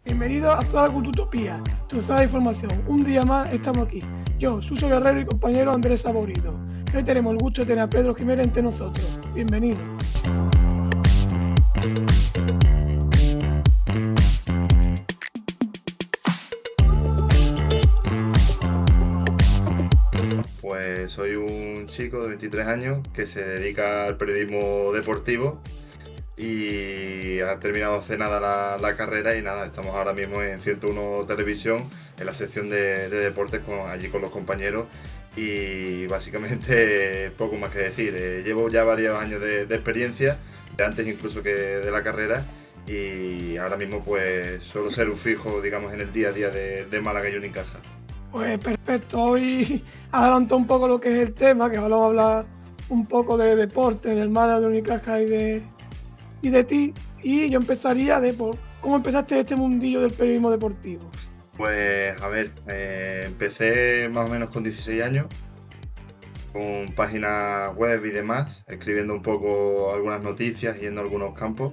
Bienvenido a Sala Cultutopía, tu sala de información. Un día más estamos aquí. Yo, Suso Guerrero y compañero Andrés Saborido. Hoy tenemos el gusto de tener a Pedro Jiménez entre nosotros. Bienvenido. Pues soy un chico de 23 años que se dedica al periodismo deportivo y ha terminado hace nada la carrera y nada, estamos ahora mismo en 101 Televisión, en la sección de deportes allí con los compañeros y básicamente poco más que decir. Llevo ya varios años de experiencia, de antes incluso que de la carrera, y ahora mismo pues suelo ser un fijo, digamos, en el día a día de Málaga y Unicaja. Pues perfecto, hoy adelanto un poco lo que es el tema, que ahora vamos a hablar un poco de deporte, del Málaga, de Unicaja y de ti. Y yo empezaría por cómo empezaste en este mundillo del periodismo deportivo. Pues a ver, empecé más o menos con 16 años, con páginas web y demás, escribiendo un poco algunas noticias, yendo a algunos campos,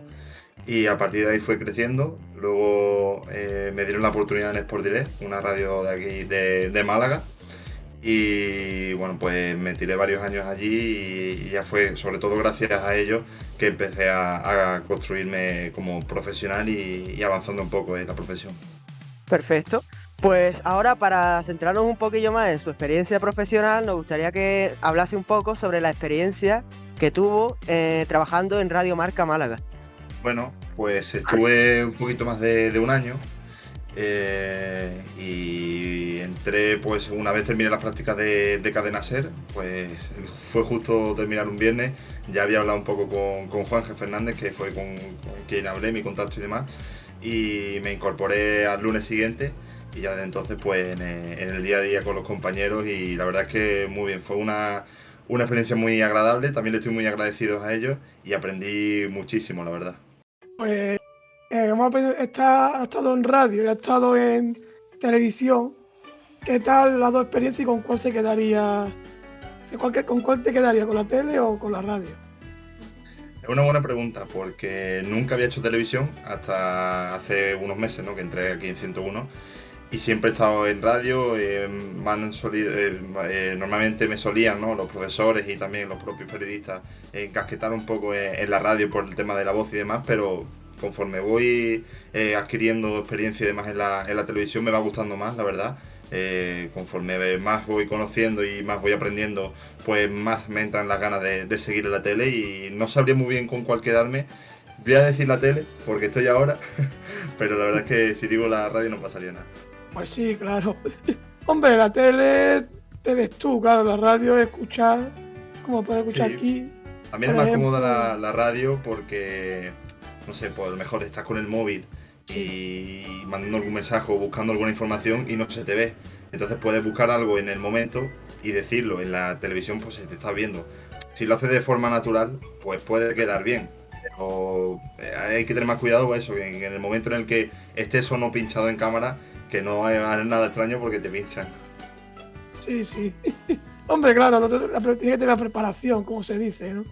y a partir de ahí fue creciendo. Luego me dieron la oportunidad en Sport Direct, una radio de aquí de Málaga, y bueno, pues me tiré varios años allí y ya fue sobre todo gracias a ello que empecé a construirme como profesional y avanzando un poco en la profesión. Perfecto. Pues ahora, para centrarnos un poquillo más en su experiencia profesional, nos gustaría que hablase un poco sobre la experiencia que tuvo trabajando en Radio Marca Málaga. Bueno, pues estuve un poquito más de un año y entré, pues una vez terminé las prácticas de Cadena Ser, pues fue justo terminar un viernes. Ya había hablado un poco con Juan G. Fernández, que fue con quien hablé, mi contacto y demás, y me incorporé al lunes siguiente y ya desde entonces pues en el día a día con los compañeros, y la verdad es que muy bien, fue una experiencia muy agradable. También le estoy muy agradecido a ellos y aprendí muchísimo, la verdad. Pues ha estado en radio y ha estado en televisión. ¿Qué tal las dos experiencias y con cuál se quedaría? ¿Con cuál te quedaría? ¿Con la tele o con la radio? Es una buena pregunta porque nunca había hecho televisión hasta hace unos meses, ¿no? Que entré aquí en 101, y siempre he estado en radio. Normalmente me solían, ¿no?, los profesores y también los propios periodistas encasquetar un poco en la radio por el tema de la voz y demás, pero conforme voy adquiriendo experiencia y demás en la televisión me va gustando más, la verdad. Conforme más voy conociendo y más voy aprendiendo, pues más me entran las ganas de seguir en la tele, y no sabría muy bien con cuál quedarme. Voy a decir la tele porque estoy ahora, pero la verdad es que si digo la radio no pasaría nada. Pues sí, claro. Hombre, la tele te ves tú, claro, la radio es escuchar, como puedes escuchar Sí, aquí. también es Por más ejemplo, cómoda la radio porque, no sé, pues a lo mejor estás con el móvil sí, y mandando algún mensaje o buscando alguna información y no se te ve. Entonces puedes buscar algo en el momento y decirlo. En la televisión pues se te está viendo. Si lo haces de forma natural, pues puede quedar bien. Pero hay que tener más cuidado con eso, que en el momento en el que estés o no pinchado en cámara, que no hagas nada extraño porque te pinchan. sí. Hombre, claro, tiene que tener la preparación, como se dice, ¿no?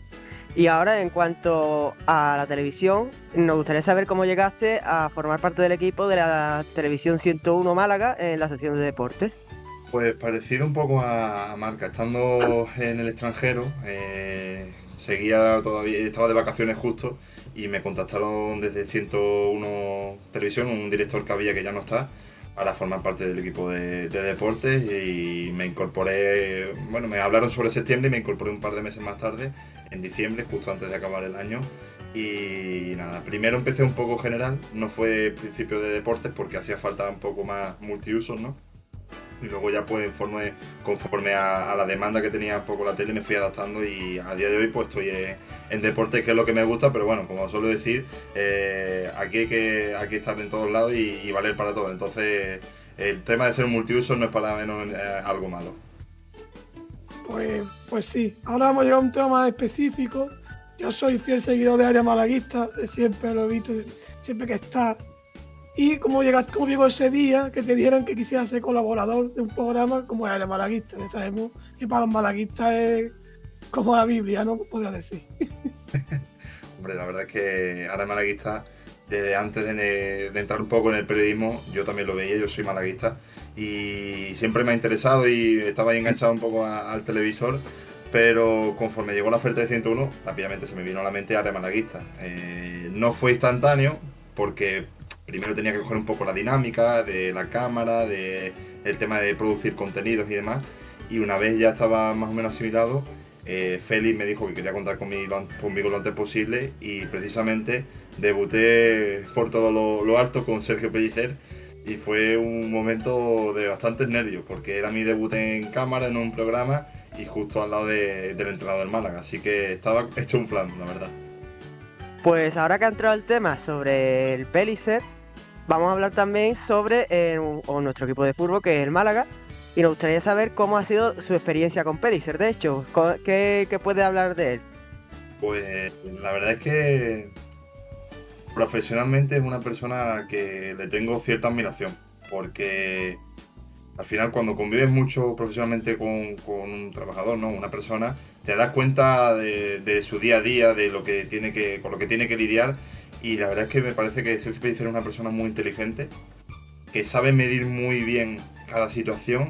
Y ahora, en cuanto a la televisión, nos gustaría saber cómo llegaste a formar parte del equipo de la Televisión 101 Málaga en la sección de deportes. Pues parecido un poco a Marca, estando en el extranjero, seguía todavía, estaba de vacaciones justo, y me contactaron desde 101 Televisión, un director que había que ya no está, para formar parte del equipo de deportes, y me incorporé. Bueno, me hablaron sobre septiembre y me incorporé un par de meses más tarde, en diciembre, justo antes de acabar el año. Y nada, primero empecé un poco general, no fue principio de deportes porque hacía falta un poco más multiusos, ¿no? Y luego ya pues conforme a la demanda que tenía un poco la tele, me fui adaptando, y a día de hoy pues estoy en deportes, que es lo que me gusta. Pero bueno, como suelo decir, aquí hay que estar en todos lados y valer para todo. Entonces el tema de ser multiuso no es para menos algo malo. Pues sí. Ahora vamos a llegar a un tema más específico. Yo soy fiel seguidor de Área Malaguista, siempre lo he visto, siempre que está. ¿Y cómo llegó ese día que te dijeron que quisieras ser colaborador de un programa como Área Malaguista? Que sabemos que para los malaguistas es como la Biblia, ¿no? Podría decir. Hombre, la verdad es que ahora Malaguista desde antes de entrar un poco en el periodismo, yo también lo veía, yo soy malaguista y siempre me ha interesado y estaba ahí enganchado un poco al televisor, pero conforme llegó la oferta de 101, rápidamente se me vino a la mente área malaguista. No fue instantáneo porque primero tenía que coger un poco la dinámica de la cámara, de el tema de producir contenidos y demás, y una vez ya estaba más o menos asimilado, Félix me dijo que quería contar conmigo lo antes posible y precisamente debuté por todo lo alto con Sergio Pellicer y fue un momento de bastantes nervios porque era mi debut en cámara en un programa y justo al lado del entrenador del Málaga, así que estaba hecho un flan, la verdad. Pues ahora que ha entrado el tema sobre el Pellicer, vamos a hablar también sobre nuestro equipo de fútbol, que es el Málaga, y nos gustaría saber cómo ha sido su experiencia con Pellicer. De hecho, ¿qué puede hablar de él? Pues la verdad es que profesionalmente es una persona a la que le tengo cierta admiración, porque al final cuando convives mucho profesionalmente con un trabajador, ¿no? Una persona, te das cuenta de su día a día, de lo que con lo que tiene que lidiar, y la verdad es que me parece que Sergio Pellicer es una persona muy inteligente, que sabe medir muy bien cada situación.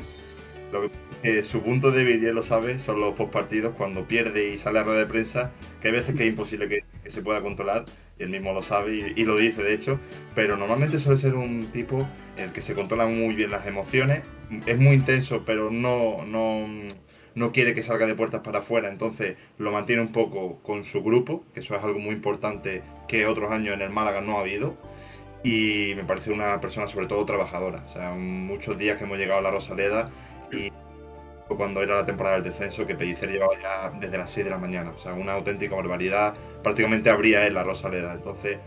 Lo que su punto débil, y él lo sabe, son los postpartidos, cuando pierde y sale a rueda de prensa, que hay veces que es imposible que se pueda controlar, y él mismo lo sabe y lo dice de hecho, pero normalmente suele ser un tipo en el que se controla muy bien las emociones, es muy intenso, pero no quiere que salga de puertas para afuera, entonces lo mantiene un poco con su grupo, que eso es algo muy importante que otros años en el Málaga no ha habido. Y me parece una persona sobre todo trabajadora. O sea, muchos días que hemos llegado a la Rosaleda y cuando era la temporada del descenso, que Pellicer llevaba ya desde las 6 de la mañana. O sea, una auténtica barbaridad. Prácticamente abría él la Rosaleda. Entonces,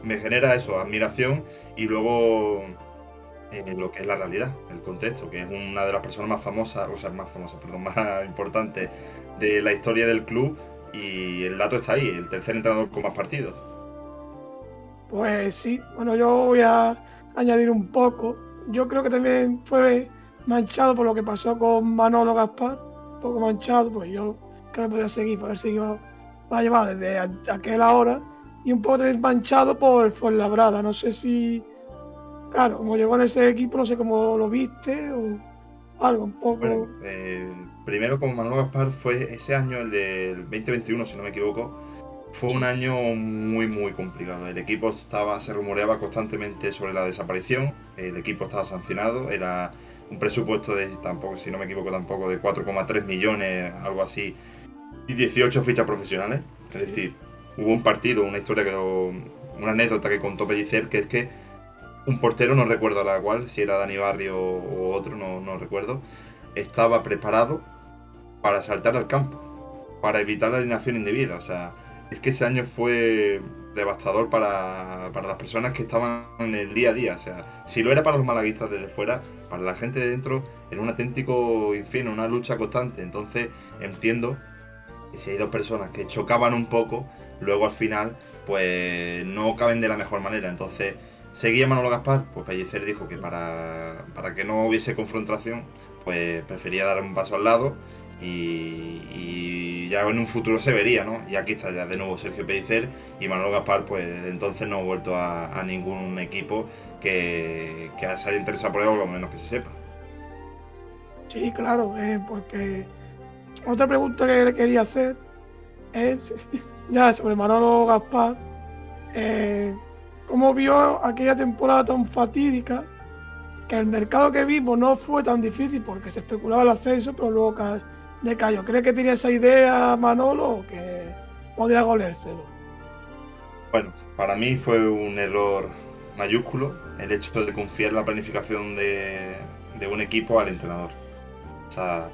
me genera eso, admiración y luego lo que es la realidad, el contexto, que es una de las personas más famosas, o sea, más famosas, perdón, más importantes de la historia del club. Y el dato está ahí, el tercer entrenador con más partidos. Pues sí, bueno, yo voy a añadir un poco. Yo creo que también fue manchado por lo que pasó con Manolo Gaspar, un poco manchado, pues yo creo que podía seguir, por haber seguido la llevado desde aquella hora, y un poco también manchado por Fuenlabrada. No sé si, claro, como llegó en ese equipo, no sé cómo lo viste o algo, un poco. Bueno, primero con Manolo Gaspar fue ese año, el del 2021, si no me equivoco, fue un año muy complicado. El equipo se rumoreaba constantemente sobre la desaparición, el equipo estaba sancionado, era un presupuesto de, tampoco, si no me equivoco tampoco, de 4,3 millones, algo así, y 18 fichas profesionales. Es decir, hubo un partido, una anécdota que contó Pellicer, que es que un portero, no recuerdo la cual, si era Dani Barrio o otro, no recuerdo, estaba preparado para saltar al campo, para evitar la alineación indebida. O sea, es que ese año fue devastador para las personas que estaban en el día a día. O sea, si lo era para los malaguistas desde fuera, para la gente de dentro era un auténtico infierno, una lucha constante. Entonces entiendo que si hay dos personas que chocaban un poco, luego al final pues no caben de la mejor manera. Entonces seguía Manolo Gaspar, pues Pellicer dijo que para que no hubiese confrontación, pues prefería dar un paso al lado y ya en un futuro se vería, ¿no? Y aquí está ya de nuevo Sergio Pellicer y Manolo Gaspar, pues desde entonces no ha vuelto a ningún equipo que se haya interesado por él, o lo menos que se sepa. Sí, claro, porque otra pregunta que le quería hacer es ya sobre Manolo Gaspar. ¿Cómo vio aquella temporada tan fatídica? Que el mercado que vimos no fue tan difícil porque se especulaba el ascenso, pero luego decayó. ¿Cree que tenía esa idea Manolo o que podía golérselo? Bueno, para mí fue un error mayúsculo el hecho de confiar la planificación de un equipo al entrenador. O sea,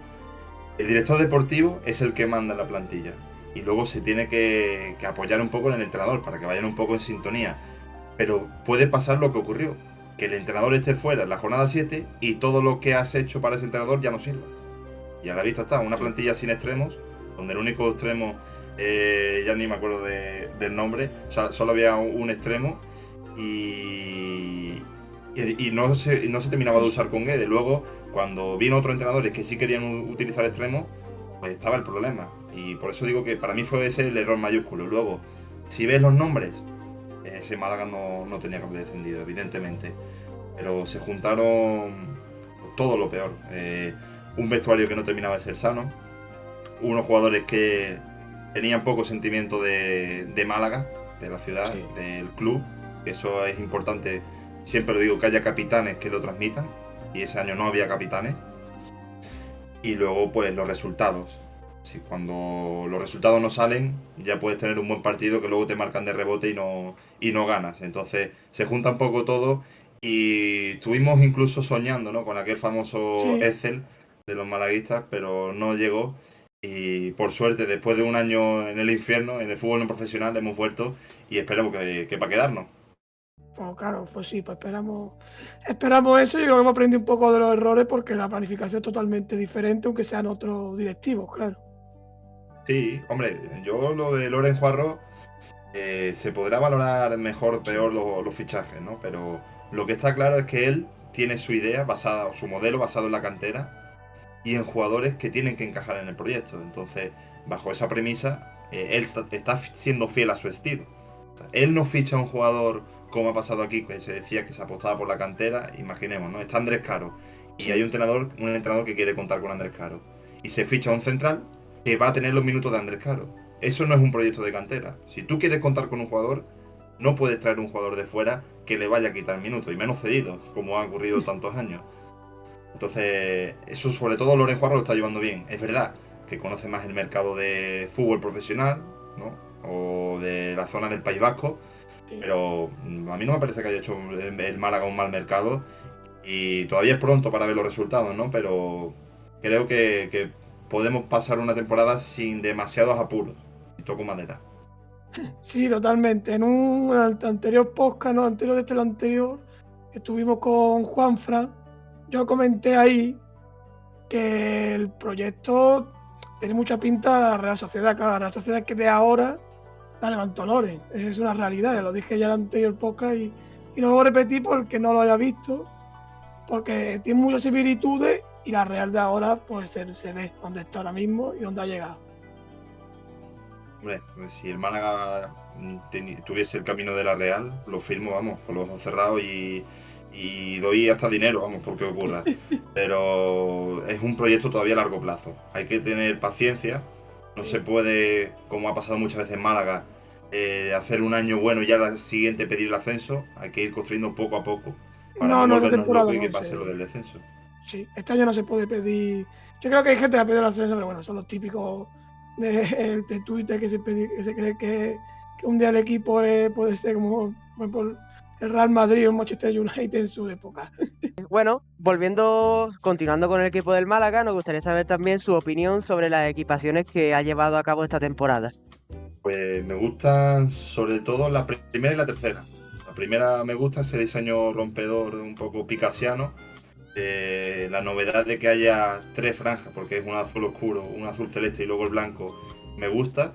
el director deportivo es el que manda en la plantilla y luego se tiene que apoyar un poco en el entrenador para que vayan un poco en sintonía. Pero puede pasar lo que ocurrió, que el entrenador esté fuera en la jornada 7 y todo lo que has hecho para ese entrenador ya no sirva. Y a la vista está, una plantilla sin extremos, donde el único extremo, ya ni me acuerdo del nombre, o sea, solo había un extremo y no se terminaba de usar con Guede. Luego, cuando vino otros entrenadores que sí querían utilizar extremos, pues estaba el problema. Y por eso digo que para mí fue ese el error mayúsculo. Luego, si ves los nombres, ese Málaga no tenía que haber descendido, evidentemente. Pero se juntaron todo lo peor. Un vestuario que no terminaba de ser sano, unos jugadores que tenían poco sentimiento de Málaga, de la ciudad, Sí. del club. Eso es importante. Siempre lo digo, que haya capitanes que lo transmitan. Y ese año no había capitanes. Y luego, pues, los resultados. Si cuando los resultados no salen, ya puedes tener un buen partido que luego te marcan de rebote y no ganas. Entonces, se junta un poco todo. Y estuvimos incluso soñando, ¿no?, con aquel famoso Sí, Excel de los malaguistas, pero no llegó. Y por suerte, después de un año en el infierno, en el fútbol no profesional, hemos vuelto y esperemos que para quedarnos. pues claro, pues sí, pues esperamos eso. Yo creo que hemos aprendido un poco de los errores porque la planificación es totalmente diferente, aunque sean otros directivos, claro. Sí, hombre, yo lo de Loren Juarro se podrá valorar mejor o peor los fichajes, ¿no? Pero lo que está claro es que él tiene su idea basada, su modelo basado en la cantera y en jugadores que tienen que encajar en el proyecto. Entonces, bajo esa premisa, él está siendo fiel a su estilo. O sea, él no ficha a un jugador como ha pasado aquí, que se decía que se apostaba por la cantera. Imaginemos, ¿no? Está Andrés Caro y hay Sí, un entrenador que quiere contar con Andrés Caro. Y se ficha a un central que va a tener los minutos de Andrés Caro. Eso no es un proyecto de cantera. Si tú quieres contar con un jugador, no puedes traer un jugador de fuera que le vaya a quitar minutos, y menos cedidos, como ha ocurrido tantos años. Entonces, eso sobre todo Loren Juarro lo está llevando bien. Es verdad que conoce más el mercado de fútbol profesional, ¿no?, o de la zona del País Vasco, sí. pero a mí no me parece que haya hecho el Málaga un mal mercado y todavía es pronto para ver los resultados, ¿no? Pero creo que podemos pasar una temporada sin demasiados apuros. Y toco madera. Sí, totalmente. En un anterior podcast, no, anterior de este, el anterior, que estuvimos con Juanfran, yo comenté ahí que el proyecto tiene mucha pinta de la Real Sociedad. Claro, la Real Sociedad que de ahora la levantó Loren. Es una realidad, lo dije ya en el anterior podcast y no lo voy a repetir porque no lo haya visto, porque tiene muchas similitudes y la Real de ahora pues se ve dónde está ahora mismo y dónde ha llegado. Hombre, pues si el Málaga tuviese el camino de la Real, lo firmo, vamos, con los ojos cerrados y doy hasta dinero, vamos, porque ocurra. Pero es un proyecto todavía a largo plazo. Hay que tener paciencia. No se Sí. puede, como ha pasado muchas veces en Málaga, hacer un año bueno y ya la siguiente pedir el ascenso. Hay que ir construyendo poco a poco para No, no no, esta volvernos temporada locos y no. que pase lo del descenso. Sí, este año no se puede pedir. Yo creo que hay gente que ha pedido el ascenso, pero bueno, son los típicos de Twitter que se cree que un día el equipo puede ser como por ejemplo, el Real Madrid o el Manchester United en su época. Bueno, continuando con el equipo del Málaga, nos gustaría saber también su opinión sobre las equipaciones que ha llevado a cabo esta temporada. Pues me gustan sobre todo la primera y la tercera. La primera me gusta ese diseño rompedor un poco picasiano. La novedad de que haya tres franjas, porque es un azul oscuro, un azul celeste y luego el blanco, me gusta.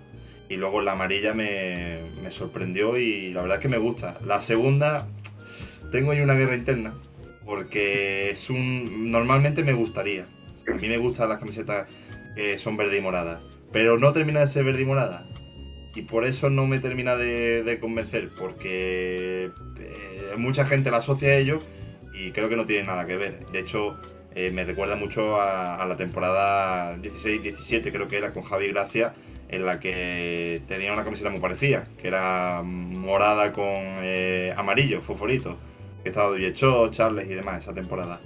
Y luego la amarilla me sorprendió y la verdad es que me gusta. La segunda, tengo ahí una guerra interna, porque normalmente me gustaría. A mí me gustan las camisetas que son verde y morada, pero no termina de ser verde y morada. Y por eso no me termina de convencer, porque mucha gente la asocia a ello y creo que no tiene nada que ver. De hecho, me recuerda mucho a la temporada 16-17, creo que era con Javi Gracia, en la que tenía una camiseta muy parecida, que era morada con amarillo, fosforito, que estaba Duyechó, Charles y demás esa temporada.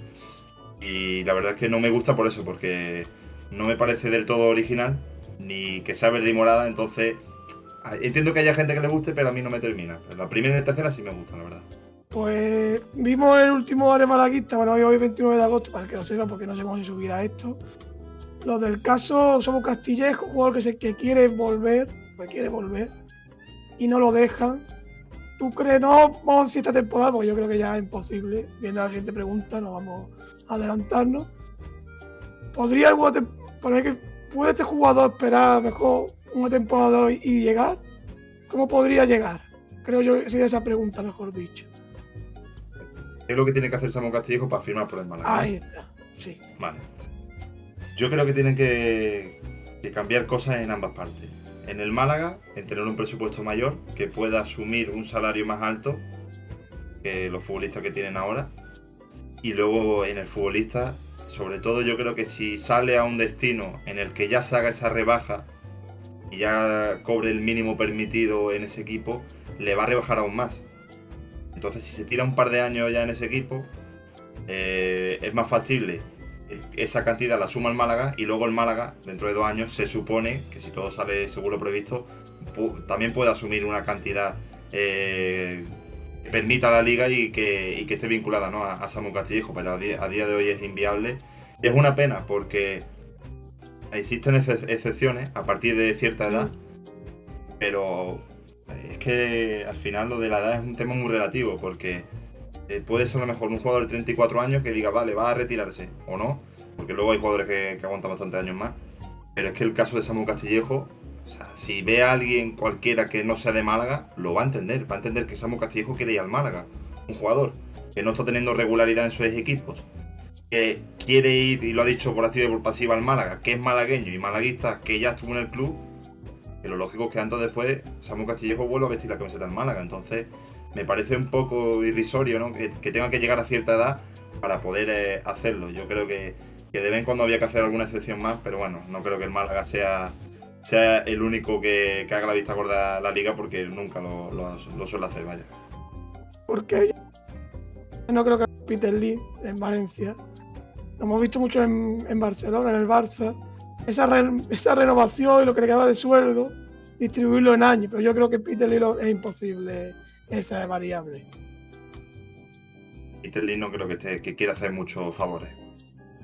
Y la verdad es que no me gusta por eso, porque no me parece del todo original, ni que sea verde y morada, entonces entiendo que haya gente que le guste, pero a mí no me termina. La primera y la tercera sí me gustan, la verdad. Pues vimos el último área malaguista, bueno, hoy 29 de agosto, para que lo sepan, porque no sé cómo se subirá esto. Lo del caso Somos Castillejo, jugador que quiere volver, y no lo dejan. ¿Tú crees? No, vamos a decir esta temporada, porque yo creo que ya es imposible. Viendo la siguiente pregunta, no vamos a adelantarnos. ¿Puede este jugador esperar mejor una temporada y llegar? ¿Cómo podría llegar? Creo yo que sería esa pregunta, mejor dicho. ¿Qué es lo que tiene que hacer Samuel Castillejo para firmar por el Málaga? Ahí está, sí. Vale. Yo creo que tienen que cambiar cosas en ambas partes. en el Málaga, en tener un presupuesto mayor, que pueda asumir un salario más alto que los futbolistas que tienen ahora. Y luego en el futbolista, sobre todo yo creo que si sale a un destino en el que ya se haga esa rebaja y ya cobre el mínimo permitido en ese equipo, le va a rebajar aún más. Entonces si se tira un par de años ya en ese equipo, es más factible esa cantidad la suma el Málaga, y luego el Málaga dentro de 2 años se supone que, si todo sale según lo previsto, también puede asumir una cantidad que permita a la liga y que esté vinculada, ¿no?, a Samu Castillejo, pero a día de hoy es inviable. Y es una pena porque existen excepciones a partir de cierta edad, pero es que al final lo de la edad es un tema muy relativo, porque puede ser a lo mejor un jugador de 34 años que diga, vale, va a retirarse, o no, porque luego hay jugadores que aguantan bastantes años más. Pero es que el caso de Samu Castillejo, o sea, si ve a alguien cualquiera que no sea de Málaga, lo va a entender que Samu Castillejo quiere ir al Málaga. Un jugador que no está teniendo regularidad en sus equipos, que quiere ir, y lo ha dicho por activa y por pasiva, al Málaga, que es malagueño y malaguista, que ya estuvo en el club, que lo lógico es que antes o después Samu Castillejo vuelva a vestir la camiseta del Málaga. Entonces me parece un poco irrisorio, ¿no?, que tenga que llegar a cierta edad para poder hacerlo. Yo creo que de vez en cuando había que hacer alguna excepción más, pero bueno, no creo que el Málaga sea el único que haga la vista gorda a la liga, porque nunca lo suele hacer, vaya. Porque yo no creo que Peter Lim en Valencia, lo hemos visto mucho en Barcelona, en el Barça, esa renovación y lo que le quedaba de sueldo, distribuirlo en años, pero yo creo que Peter Lim es imposible esa variable. Peter Lim no creo que quiera hacer muchos favores.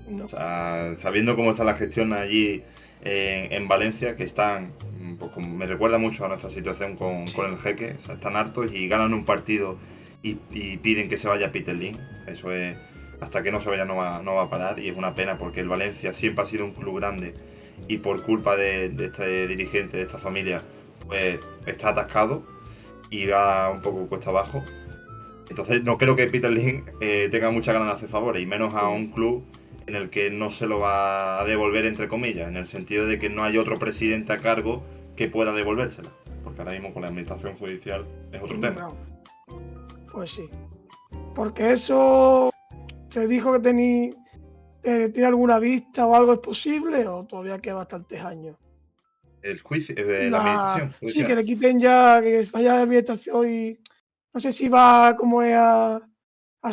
No. O sea, sabiendo cómo está la gestión allí en Valencia, que están, pues, me recuerda mucho a nuestra situación con el Jeque, o sea, están hartos y ganan un partido y piden que se vaya Peter Lim. Eso es, hasta que no se vaya no va a parar, y es una pena porque el Valencia siempre ha sido un club grande, y por culpa de este dirigente, de esta familia, pues está atascado y va un poco cuesta abajo. Entonces no creo que Peter Lim tenga muchas ganas de hacer favores, y menos a un club en el que no se lo va a devolver, entre comillas, en el sentido de que no hay otro presidente a cargo que pueda devolvérsela, porque ahora mismo con la administración judicial es otro tema. Pues sí, porque eso se dijo que tiene alguna vista o algo, ¿es posible o todavía queda bastantes años? El juicio, la administración judicial. Sí, que le quiten ya, que vaya de administración, y no sé si va como es a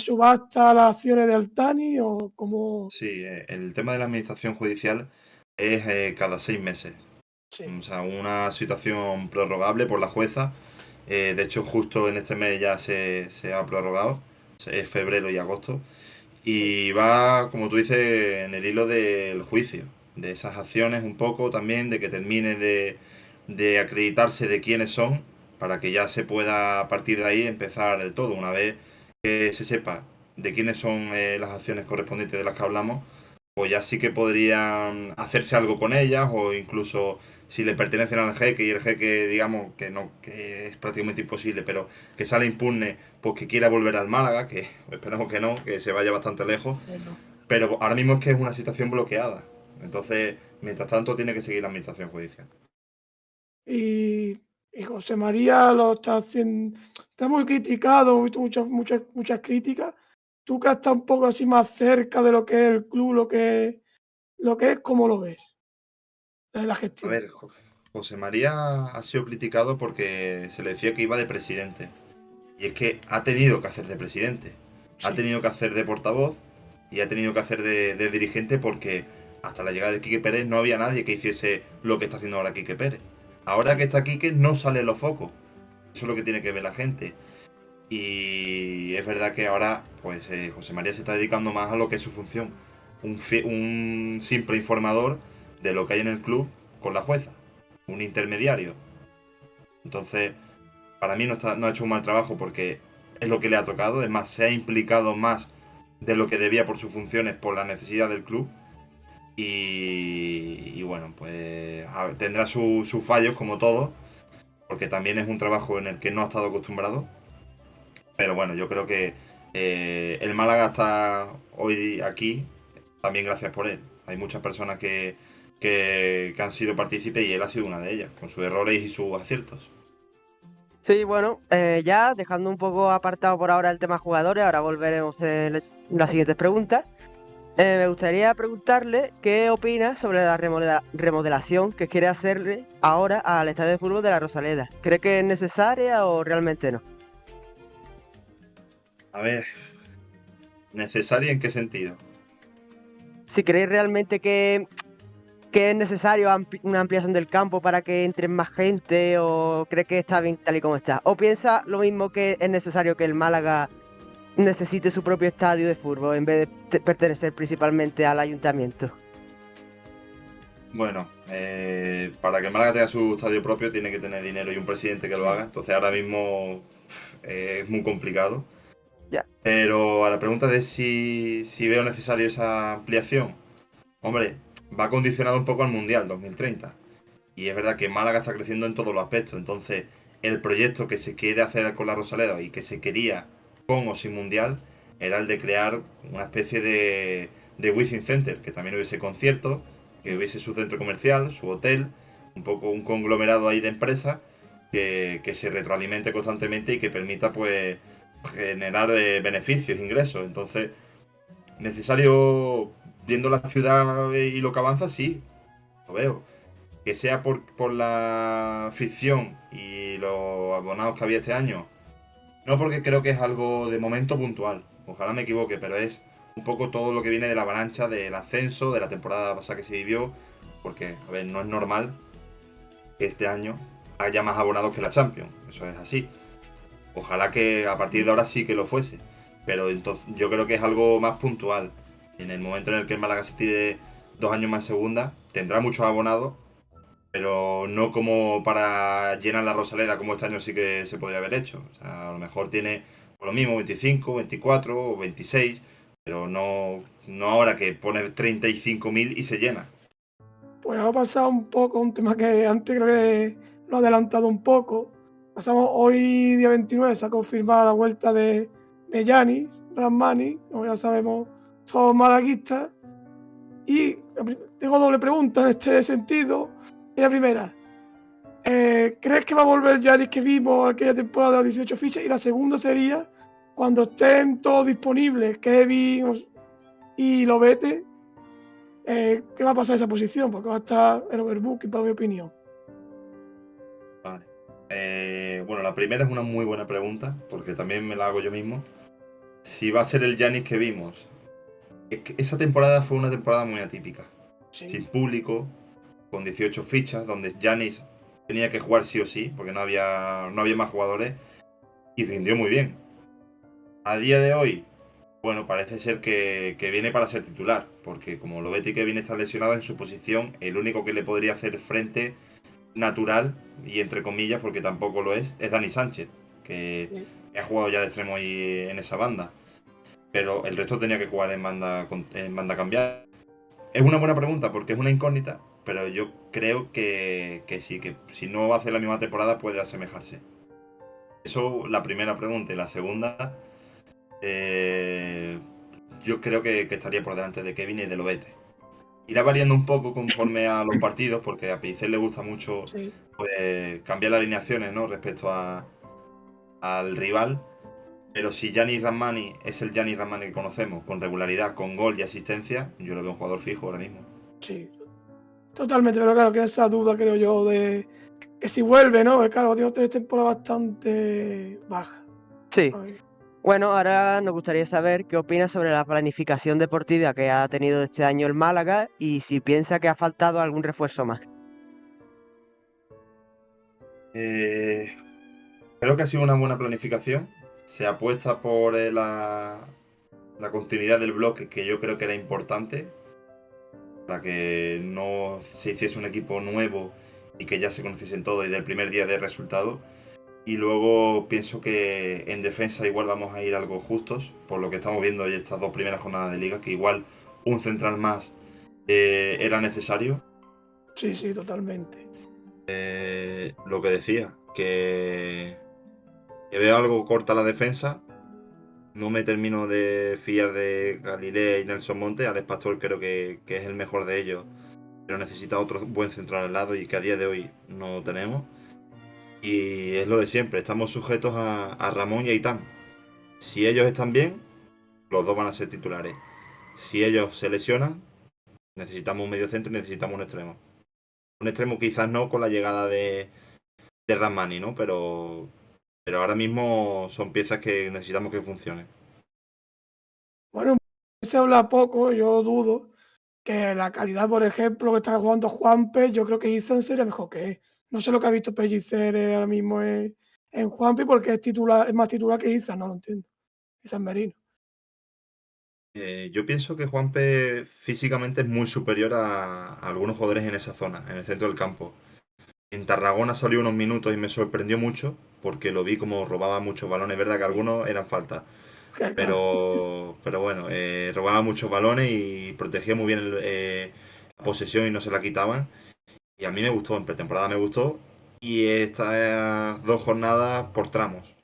subasta las acciones de Altani o como... Sí, el tema de la administración judicial es cada 6 meses. Sí. O sea, una situación prorrogable por la jueza. De hecho, justo en este mes ya se ha prorrogado. Es febrero y agosto. Y va, como tú dices, en el hilo del juicio. De esas acciones un poco también, de que termine de acreditarse de quiénes son, para que ya se pueda a partir de ahí empezar de todo. Una vez que se sepa de quiénes son las acciones correspondientes de las que hablamos, pues ya sí que podrían hacerse algo con ellas, o incluso si le pertenecen al jeque y el jeque, digamos, que no, que es prácticamente imposible, pero que sale impune, pues que quiera volver al Málaga, que esperemos que no, que se vaya bastante lejos. Bueno. Pero ahora mismo es que es una situación bloqueada. Entonces, mientras tanto, tiene que seguir la administración judicial. Y José María lo está haciendo, está muy criticado, hemos visto muchas críticas. Tú que estás un poco así más cerca de lo que es el club, lo que es, ¿cómo lo ves? De la A gestión. ver, José María ha sido criticado porque se le decía que iba de presidente. Y es que ha tenido que hacer de presidente. Ha Sí. tenido que hacer de portavoz y ha tenido que hacer de dirigente, porque hasta la llegada de Quique Pérez no había nadie que hiciese lo que está haciendo ahora Quique Pérez. Ahora que está Quique no sale en los focos. Eso es lo que tiene que ver la gente. Y es verdad que ahora pues José María se está dedicando más a lo que es su función. Un simple informador de lo que hay en el club con la jueza. Un intermediario. Entonces, para mí no ha hecho un mal trabajo, porque es lo que le ha tocado. Es más, se ha implicado más de lo que debía por sus funciones, por la necesidad del club. Y bueno, pues tendrá sus fallos como todo, porque también es un trabajo en el que no ha estado acostumbrado. Pero bueno, yo creo que el Málaga está hoy aquí también gracias por él. Hay muchas personas que que han sido partícipes y él ha sido una de ellas, con sus errores y sus aciertos. Sí, bueno, ya dejando un poco apartado por ahora el tema jugadores, ahora volveremos en las siguientes preguntas. Me gustaría preguntarle qué opina sobre la remodelación que quiere hacerle ahora al estadio de fútbol de la Rosaleda. ¿Cree que es necesaria o realmente no? A ver, ¿necesaria en qué sentido? Si creéis realmente que es necesario una ampliación del campo para que entre más gente o cree que está bien tal y como está. ¿O piensa lo mismo que es necesario que el Málaga necesite su propio estadio de fútbol en vez de pertenecer principalmente al ayuntamiento? Bueno, para que Málaga tenga su estadio propio tiene que tener dinero y un presidente que lo haga. Entonces ahora mismo es muy complicado. Ya. Pero a la pregunta de si veo necesario esa ampliación, hombre, va condicionado un poco al Mundial 2030. Y es verdad que Málaga está creciendo en todos los aspectos. Entonces, el proyecto que se quiere hacer con la Rosaleda y que se quería con o sin Mundial era el de crear una especie de Within Center, que también hubiese conciertos, que hubiese su centro comercial, su hotel, un poco un conglomerado ahí de empresas que se retroalimente constantemente y que permita pues generar beneficios, ingresos. Entonces, necesario, viendo la ciudad y lo que avanza, sí, lo veo. Que sea por la ficción y los abonados que había este año. No, porque creo que es algo de momento puntual. Ojalá me equivoque, pero es un poco todo lo que viene de la avalancha, del ascenso, de la temporada pasada que se vivió. Porque, a ver, no es normal que este año haya más abonados que la Champions. Eso es así. Ojalá que a partir de ahora sí que lo fuese. Pero entonces yo creo que es algo más puntual. En el momento en el que el Málaga se tire 2 años más en segunda, tendrá muchos abonados, pero no como para llenar la Rosaleda como este año sí que se podría haber hecho. O sea, a lo mejor tiene por lo mismo 25, 24 o 26, pero no ahora que pone 35.000 y se llena. Pues ha pasado un poco un tema que antes creo que lo ha adelantado un poco. Pasamos hoy, día 29, se ha confirmado la vuelta de Yanis Rahmani, como ya sabemos, todos malaguistas. Y tengo doble pregunta en este sentido. Y la primera, ¿crees que va a volver Yanis que vimos aquella temporada de 18 fichas? Y la segunda sería, cuando estén todos disponibles, Kevin y Lobete, ¿qué va a pasar en esa posición? Porque va a estar en overbooking, para mi opinión. Vale. Bueno, la primera es una muy buena pregunta, porque también me la hago yo mismo. Si va a ser el Giannis que vimos. Es que esa temporada fue una temporada muy atípica. Sí. Sin público, con 18 fichas, donde Giannis tenía que jugar sí o sí, porque no había más jugadores, y rindió muy bien. A día de hoy, bueno, parece ser que viene para ser titular, porque como Lobete y Kevin están lesionados en su posición, el único que le podría hacer frente natural, y entre comillas, porque tampoco lo es Dani Sánchez, que ha jugado ya de extremo ahí en esa banda. Pero el resto tenía que jugar en banda cambiada. Es una buena pregunta porque es una incógnita, pero yo creo que sí, que si no va a hacer la misma temporada puede asemejarse. Eso, la primera pregunta. Y la segunda, yo creo que estaría por delante de Kevin y de Lobete. Irá variando un poco conforme a los partidos, porque a Pellicer le gusta mucho Sí. pues, cambiar las alineaciones, ¿no? Respecto al rival. Pero si Giannis Rahmani es el Giannis Rahmani que conocemos, con regularidad, con gol y asistencia, yo lo veo un jugador fijo ahora mismo. Sí, totalmente, pero claro, que esa duda creo yo de que si vuelve, ¿no? Porque claro, tiene 3 temporadas bastante bajas. Sí. A ver. Bueno, ahora nos gustaría saber qué opina sobre la planificación deportiva que ha tenido este año el Málaga y si piensa que ha faltado algún refuerzo más. Creo que ha sido una buena planificación. Se apuesta por la continuidad del bloque, que yo creo que era importante, para que no se hiciese un equipo nuevo y que ya se conociesen todos y del primer día de resultado. Y luego pienso que en defensa igual vamos a ir algo justos, por lo que estamos viendo hoy estas 2 primeras jornadas de liga, que igual un central más era necesario. Sí, totalmente. Lo que decía, que veo algo corta la defensa. No me termino de fiar de Galilea y Nelson Monte. Alex Pastor creo que es el mejor de ellos. pero necesita otro buen central al lado y que a día de hoy no tenemos. Y es lo de siempre, estamos sujetos a Ramón y a Aitán. Si ellos están bien, los dos van a ser titulares. Si ellos se lesionan, necesitamos un medio centro y necesitamos un extremo. Un extremo quizás no con la llegada de Ramani, ¿no? Pero ahora mismo son piezas que necesitamos que funcionen. Bueno, se habla poco, yo dudo que la calidad, por ejemplo, que está jugando Juanpe, yo creo que Izan sería mejor que él. No sé lo que ha visto Pellicer ahora mismo en Juanpe porque es más titular que Izan, no lo entiendo. Izan Merino. Yo pienso que Juanpe físicamente es muy superior a algunos jugadores en esa zona, en el centro del campo. En Tarragona salió unos minutos y me sorprendió mucho porque lo vi como robaba muchos balones. Es verdad que algunos eran falta, pero bueno, robaba muchos balones y protegía muy bien la posesión y no se la quitaban. Y a mí me gustó, en pretemporada me gustó. Y estas 2 jornadas por tramos.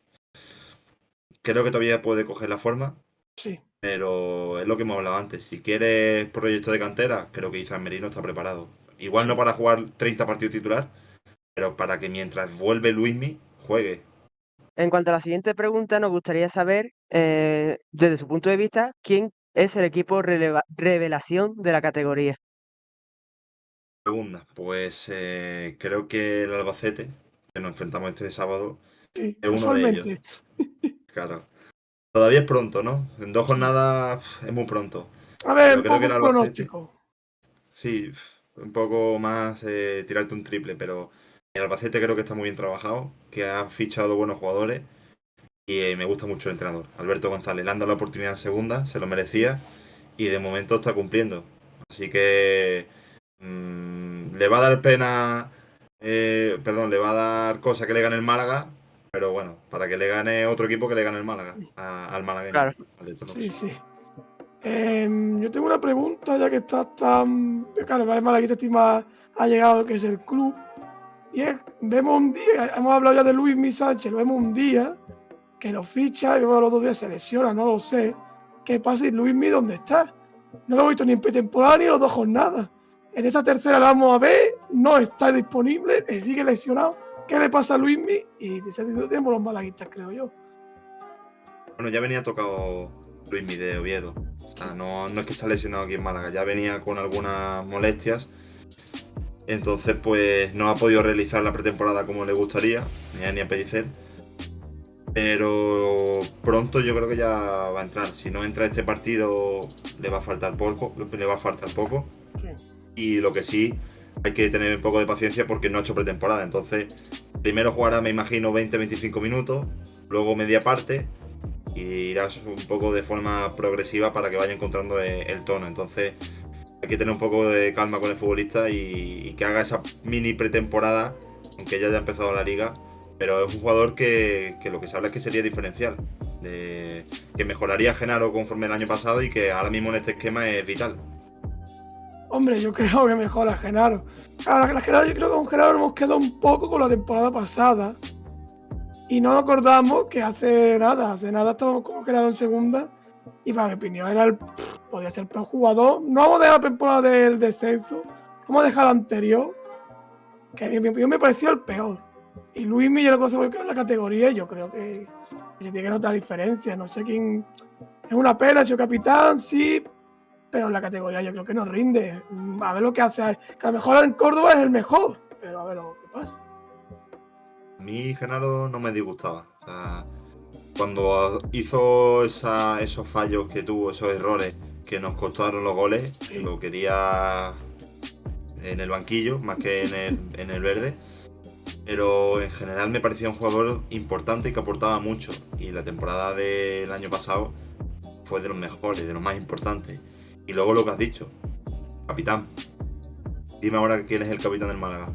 Creo que todavía puede coger la forma, Sí. pero es lo que hemos hablado antes. Si quieres proyecto de cantera, creo que Izan Merino está preparado. Igual no para jugar 30 partidos titular, pero para que mientras vuelve Luismi, juegue. En cuanto a la siguiente pregunta, nos gustaría saber, desde su punto de vista, quién es el equipo revelación de la categoría. Segunda, pues creo que el Albacete, que nos enfrentamos este sábado, Sí, es uno de ellos. casualmente. Claro. Todavía es pronto, ¿no? En 2 jornadas es muy pronto. A ver, Pero un creo que poco el un Albacete, pronóstico. sí, un poco más tirarte un triple, pero el Albacete creo que está muy bien trabajado, que ha fichado buenos jugadores y me gusta mucho el entrenador. Alberto González le han dado la oportunidad en segunda, se lo merecía y de momento está cumpliendo. Así que le va a dar pena, perdón, le va a dar cosa que le gane el Málaga, pero bueno, para que le gane otro equipo que le gane el Málaga, al malagueño, Claro. al de Toros. Sí, sí. Yo tengo una pregunta, ya que estás tan. Claro, el Malaguista Estima ha llegado, que es el club. Y es, vemos un día, hemos hablado ya de Luis Sánchez, lo vemos un día que lo ficha y luego a los 2 días se lesiona, no lo sé. ¿Qué pasa? ¿Y Luismi dónde está? No lo he visto ni en pretemporada ni en las 2 jornadas. En esta tercera la vamos a ver, no está disponible, sigue lesionado. ¿Qué le pasa a Luismi? Y de ese sentido tenemos los malaguistas, creo yo. Bueno, ya venía tocado Luismi de Oviedo. O sea, no es que se ha lesionado aquí en Málaga, ya venía con algunas molestias. Entonces, pues no ha podido realizar la pretemporada como le gustaría, ni a Pellicer. Pero pronto yo creo que ya va a entrar. Si no entra este partido, le va a faltar poco. Sí. Y lo que sí, hay que tener un poco de paciencia porque no ha hecho pretemporada. Entonces, primero jugará, me imagino, 20-25 minutos, luego media parte, y irás un poco de forma progresiva para que vaya encontrando el tono. Entonces, hay que tener un poco de calma con el futbolista y que haga esa mini pretemporada, aunque ya haya empezado la liga. Pero es un jugador que lo que se habla es que sería diferencial, que mejoraría Genaro conforme el año pasado y que ahora mismo en este esquema es vital. Hombre, yo creo que mejora Genaro. Claro, Genaro, yo creo que con Genaro hemos quedado un poco con la temporada pasada. Y no nos acordamos que hace nada estábamos con Genaro en segunda. Y para mi opinión podría ser el peor jugador. No vamos a dejar la temporada del descenso. Vamos a dejar la anterior. Que en mi opinión me pareció el peor. Y Luis Miller, cosa que en la categoría, yo creo que se tiene que notar diferencia. No sé quién. Es una pena, ha sido capitán, sí. Pero en la categoría yo creo que no rinde. A ver lo que hace. Que a lo mejor en Córdoba es el mejor. Pero a ver lo que pasa. A mí Genaro no me disgustaba. O sea, cuando hizo esos fallos que tuvo, esos errores que nos costaron los goles, Sí. lo quería en el banquillo más que en el verde. Pero en general me parecía un jugador importante y que aportaba mucho. Y la temporada del año pasado fue de los mejores, de los más importantes. Y luego lo que has dicho, capitán. Dime ahora quién es el capitán del Málaga.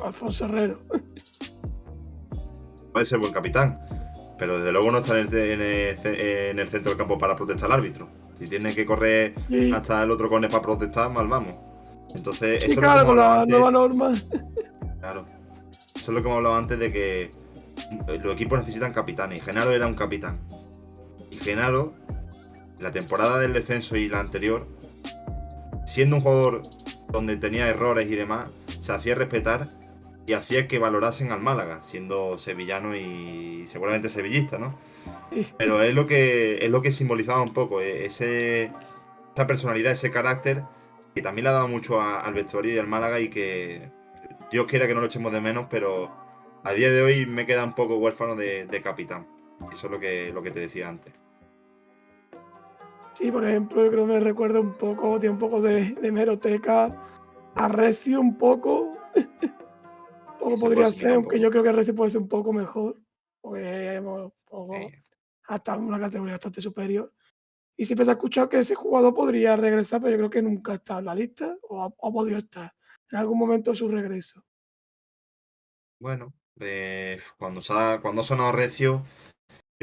Alfonso Herrero. Puede ser buen capitán, pero desde luego no está en el centro del campo para protestar al árbitro. Si tiene que correr Sí. hasta el otro córner para protestar, mal vamos. Entonces, Sí, eso claro, es lo que con hemos hablado la antes. nueva norma. Claro. Eso es lo que hemos hablado antes de que los equipos necesitan capitanes. Y Genaro era un capitán. Y Genaro, la temporada del descenso y la anterior, siendo un jugador donde tenía errores y demás, se hacía respetar y hacía que valorasen al Málaga, siendo sevillano y seguramente sevillista, ¿no? Pero es lo que simbolizaba un poco, esa personalidad, ese carácter, que también le ha dado mucho al vestuario y al Málaga, y que Dios quiera que no lo echemos de menos, pero a día de hoy me queda un poco huérfano de capitán. Eso es lo que te decía antes. Sí, por ejemplo, yo creo que me recuerda un poco, tiene un poco de hemeroteca a Recio un poco. Poco Se puede podría asimilar ser, un aunque poco. yo creo que Recio puede ser un poco mejor, porque hemos poco, Eh, hasta una categoría bastante superior. Y siempre se ha escuchado que ese jugador podría regresar, pero yo creo que nunca está en la lista o ha podido estar en algún momento de su regreso. bueno, cuando ha sonado Recio,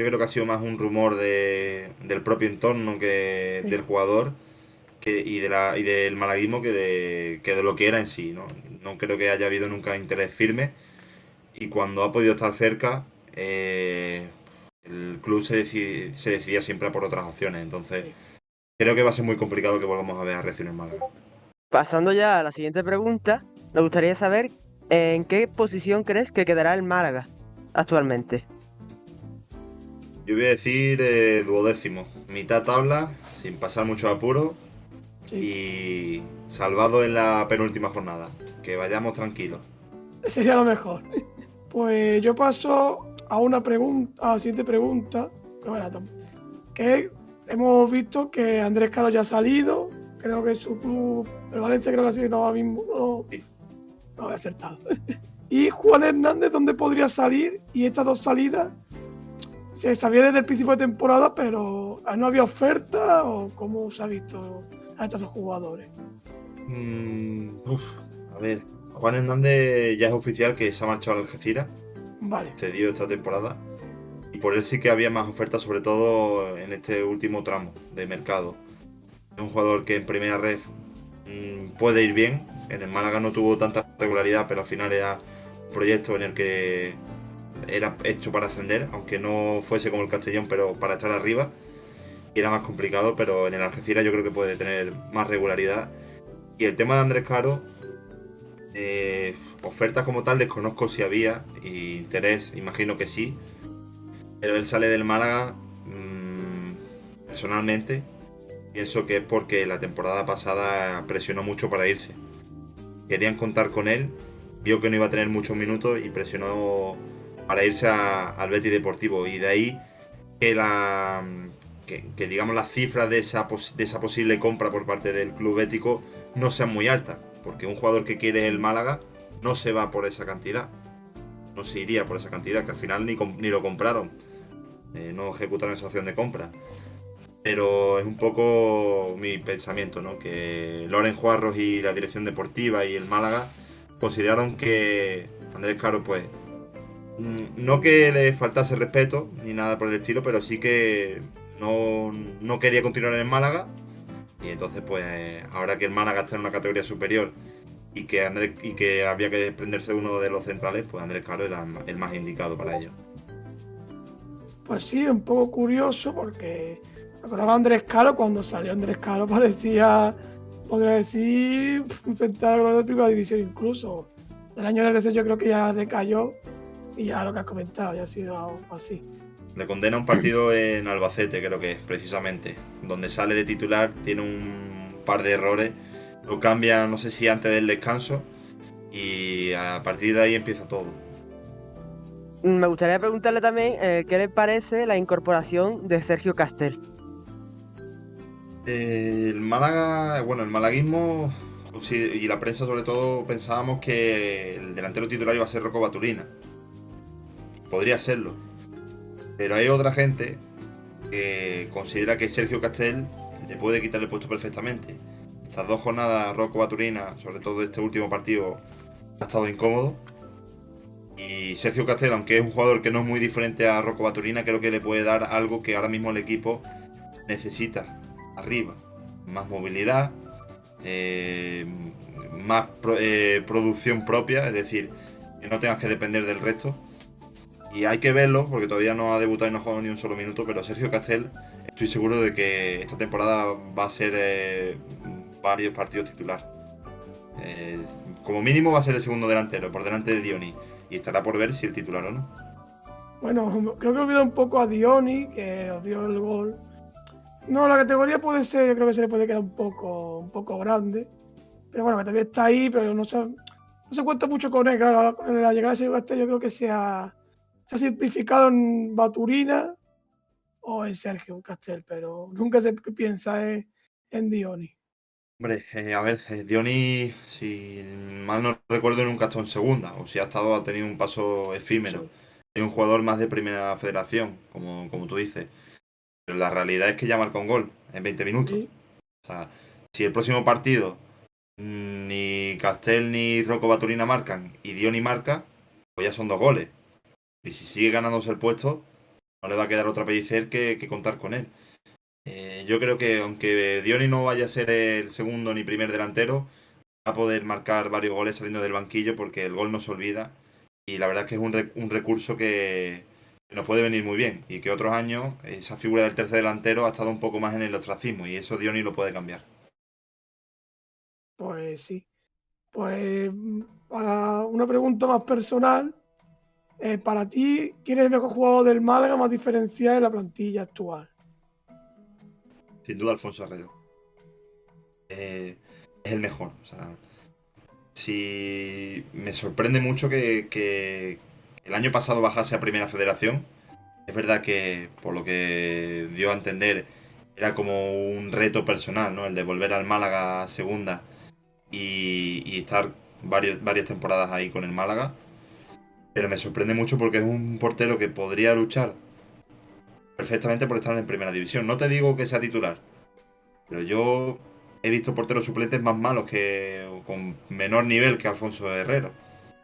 yo creo que ha sido más un rumor del propio entorno que Sí. del jugador, y del malaguismo que de lo que era en sí, ¿no? No creo que haya habido nunca interés firme, y cuando ha podido estar cerca, el club se decidía siempre por otras opciones. Entonces, Sí. creo que va a ser muy complicado que volvamos a ver a Recio en Málaga. Pasando ya a la siguiente pregunta, me gustaría saber en qué posición crees que quedará el Málaga actualmente. Yo voy a decir duodécimo, mitad tabla, sin pasar mucho apuro Sí, y salvado en la penúltima jornada. Que vayamos tranquilos. sería lo mejor. Pues yo paso a una pregunta, a la siguiente pregunta, que, bueno, que hemos visto que Andrés Caro ya ha salido, creo que su club, el Valencia creo que sí, no, ahora mismo Sí. no he acertado. Y Juan Hernández, ¿dónde podría salir? Y estas dos salidas se sabía desde el principio de temporada, pero ¿no había oferta o cómo se ha visto a estos dos jugadores? A ver, Juan Hernández ya es oficial que se ha marchado al Algeciras, Vale, cedido esta temporada. Y por él sí que había más ofertas, sobre todo en este último tramo de mercado. Es un jugador que en primera red puede ir bien. En el Málaga no tuvo tanta regularidad, pero al final era un proyecto en el que era hecho para ascender, aunque no fuese como el Castellón, pero para estar arriba. Y era más complicado, pero en el Algeciras yo creo que puede tener más regularidad. Y el tema de Andrés Caro, ofertas como tal desconozco si había, y interés imagino que sí. Pero él sale del Málaga, personalmente, pienso que es porque la temporada pasada presionó mucho para irse. Querían contar con él, vio que no iba a tener muchos minutos y presionó para irse al Betis Deportivo. Y de ahí que digamos las cifras de esa posible compra por parte del club bético no sean muy altas. Porque un jugador que quiere el Málaga no se va por esa cantidad. No se iría por esa cantidad, que al final ni lo compraron. No ejecutaron esa opción de compra. Pero es un poco mi pensamiento, ¿no? Que Loren Juarros y la dirección deportiva y el Málaga consideraron que Andrés Caro, pues, no que le faltase respeto ni nada por el estilo, pero sí que no quería continuar en el Málaga. Y entonces, pues, ahora que el Málaga está en una categoría superior y que había que desprenderse de uno de los centrales, pues Andrés Caro era el más indicado para ello. pues sí, un poco curioso porque me acordaba de Andrés Caro, cuando salió Andrés Caro parecía, podría decir, un central de primera división incluso. El año del descenso yo creo que ya decayó y ya lo que has comentado, ya ha sido algo así. Le condena un partido en Albacete, creo que es, precisamente, donde sale de titular, tiene un par de errores, lo cambia, no sé si antes del descanso, y a partir de ahí empieza todo. Me gustaría preguntarle también qué le parece la incorporación de Sergio Castel. El Málaga, bueno, el malaguismo y la prensa sobre todo pensábamos que el delantero titular iba a ser Rocco Baturina. Podría serlo. Pero hay otra gente que considera que Sergio Castel le puede quitar el puesto perfectamente. Estas dos jornadas, Rocco Baturina, sobre todo este último partido, ha estado incómodo. Y Sergio Castel, aunque es un jugador que no es muy diferente a Rocco Baturina, creo que le puede dar algo que ahora mismo el equipo necesita arriba. Más movilidad, más producción propia, es decir, que no tengas que depender del resto. Y hay que verlo, porque todavía no ha debutado y no ha jugado ni un solo minuto, pero Sergio Castel, estoy seguro de que esta temporada va a ser varios partidos titular. Como mínimo va a ser el segundo delantero, por delante de Dioni. Y estará por ver si el titular o no. Bueno, creo que olvidó un poco a Dioni, que os dio el gol. No, la categoría puede ser, yo creo que se le puede quedar un poco grande. Pero bueno, que también está ahí, pero no se cuenta mucho con él. Claro, con la llegada de Sergio Castel yo creo que se ha simplificado en Baturina o en Sergio Castel, pero nunca se piensa en Dioni. Hombre, a ver, Dioni, si mal no recuerdo, nunca ha estado en segunda. O si ha estado, ha tenido un paso efímero. Sí, Es un jugador más de primera federación, como tú dices. Pero la realidad es que ya marca un gol en 20 minutos. sí. O sea, si el próximo partido ni Castel ni Rocco Baturina marcan y Dioni marca, pues ya son 2 goles. Y si sigue ganándose el puesto, no le va a quedar otra Pellicer que contar con él. Yo creo que aunque Dioni no vaya a ser el segundo ni primer delantero, va a poder marcar varios goles saliendo del banquillo porque el gol no se olvida. Y la verdad es que es un recurso que nos puede venir muy bien. Y que otros años esa figura del tercer delantero ha estado un poco más en el ostracismo y eso Dioni lo puede cambiar. Pues sí. Pues para una pregunta más personal, para ti, ¿quién es el mejor jugador del Málaga más diferencial en la plantilla actual? Sin duda Alfonso Herrero. Es el mejor. O sea, si me sorprende mucho que el año pasado bajase a Primera Federación. Es verdad que, por lo que dio a entender, era como un reto personal, ¿no? El de volver al Málaga a segunda y estar varias temporadas ahí con el Málaga. Pero me sorprende mucho porque es un portero que podría luchar perfectamente por estar en primera división. No te digo que sea titular, pero yo he visto porteros suplentes más malos que o con menor nivel que Alfonso Herrero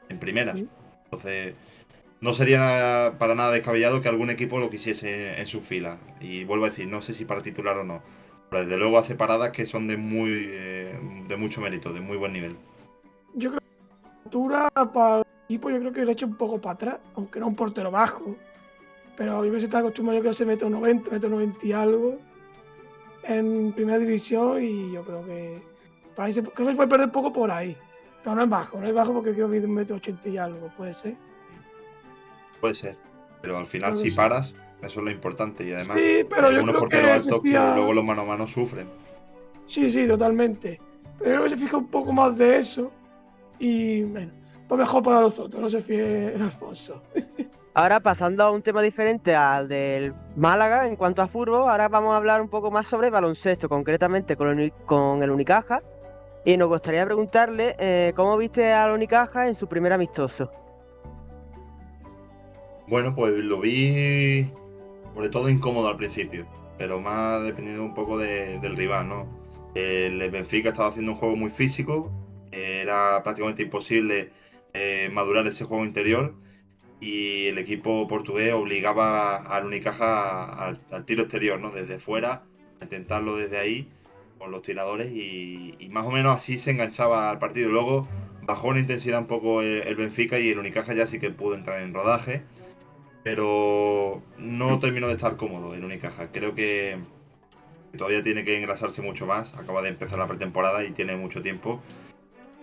en primera. Sí. Entonces, no sería para nada descabellado que algún equipo lo quisiese en sus filas. Y vuelvo a decir, no sé si para titular o no. Pero desde luego hace paradas que son de mucho mérito, de muy buen nivel. Yo creo que la altura para el equipo, yo creo que lo he hecho un poco para atrás, aunque no un portero bajo. Pero yo creo que se está acostumbrado, yo creo que se mete un 90, mete un 90 y algo en primera división y yo creo que para ahí creo que se puede perder poco por ahí. Pero no es bajo porque creo que mete 80 y algo, puede ser. Puede ser. Pero al final Creo que si sí. paras, eso es lo importante. Y además Sí, hay pero yo algunos creo porteros que se altos que luego fía. los mano a mano sufren. Sí, sí, totalmente. Pero yo creo que se fija un poco más de eso y bueno, pues mejor para los otros, no se fíe en Alfonso. Ahora pasando a un tema diferente al del Málaga en cuanto a fútbol, ahora vamos a hablar un poco más sobre baloncesto, concretamente con el Unicaja. Y nos gustaría preguntarle cómo viste al Unicaja en su primer amistoso. Bueno, pues lo vi sobre todo incómodo al principio, pero más dependiendo un poco del rival, ¿no? El Benfica estaba haciendo un juego muy físico, era prácticamente imposible madurar ese juego interior y el equipo portugués obligaba al Unicaja al tiro exterior, ¿no? Desde fuera, a intentarlo desde ahí con los tiradores y más o menos así se enganchaba al partido. Luego bajó en intensidad un poco el Benfica y el Unicaja ya sí que pudo entrar en rodaje, pero no terminó de estar cómodo el Unicaja. Creo que todavía tiene que engrasarse mucho más. Acaba de empezar la pretemporada y tiene mucho tiempo.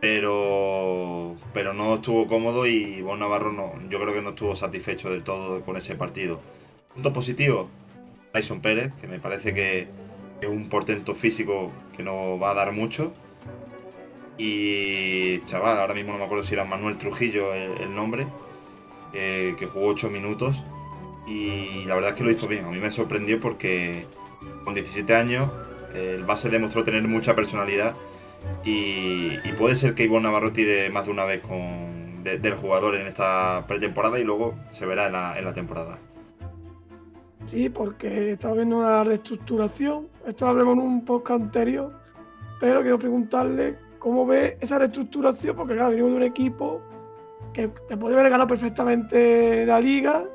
Pero no estuvo cómodo y Bon Navarro no, yo creo que no estuvo satisfecho del todo con ese partido. Punto positivo, Tyson Pérez, que me parece que es un portento físico que no va a dar mucho. Y chaval, ahora mismo no me acuerdo si era Manuel Trujillo el nombre, que jugó 8 minutos y la verdad es que lo hizo bien. A mí me sorprendió porque con 17 años el base demostró tener mucha personalidad y puede ser que Ivonne Navarro tire más de una vez del jugador en esta pretemporada y luego se verá en la temporada. Sí, porque estaba viendo una reestructuración. Esto lo hablemos en un podcast anterior, pero quiero preguntarle cómo ve esa reestructuración, porque claro, venimos de un equipo que puede haber ganado perfectamente la liga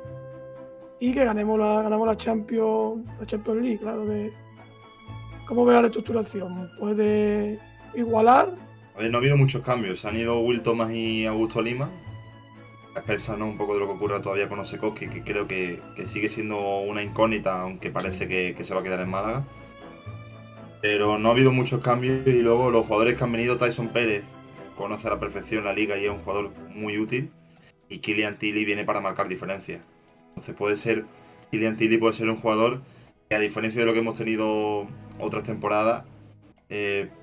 y que ganamos la Champions League, claro. ¿Cómo ve la reestructuración? ¿Puede igualar? A ver, no ha habido muchos cambios. Se han ido Will Thomas y Augusto Lima. A expensas, ¿no? Un poco de lo que ocurra todavía con Osekowski, que creo que sigue siendo una incógnita, aunque parece que se va a quedar en Málaga. Pero no ha habido muchos cambios y luego los jugadores que han venido, Tyson Pérez, conoce a la perfección la liga y es un jugador muy útil. Y Kylian Tilly viene para marcar diferencias. Entonces Kylian Tilly puede ser un jugador que, a diferencia de lo que hemos tenido otras temporadas,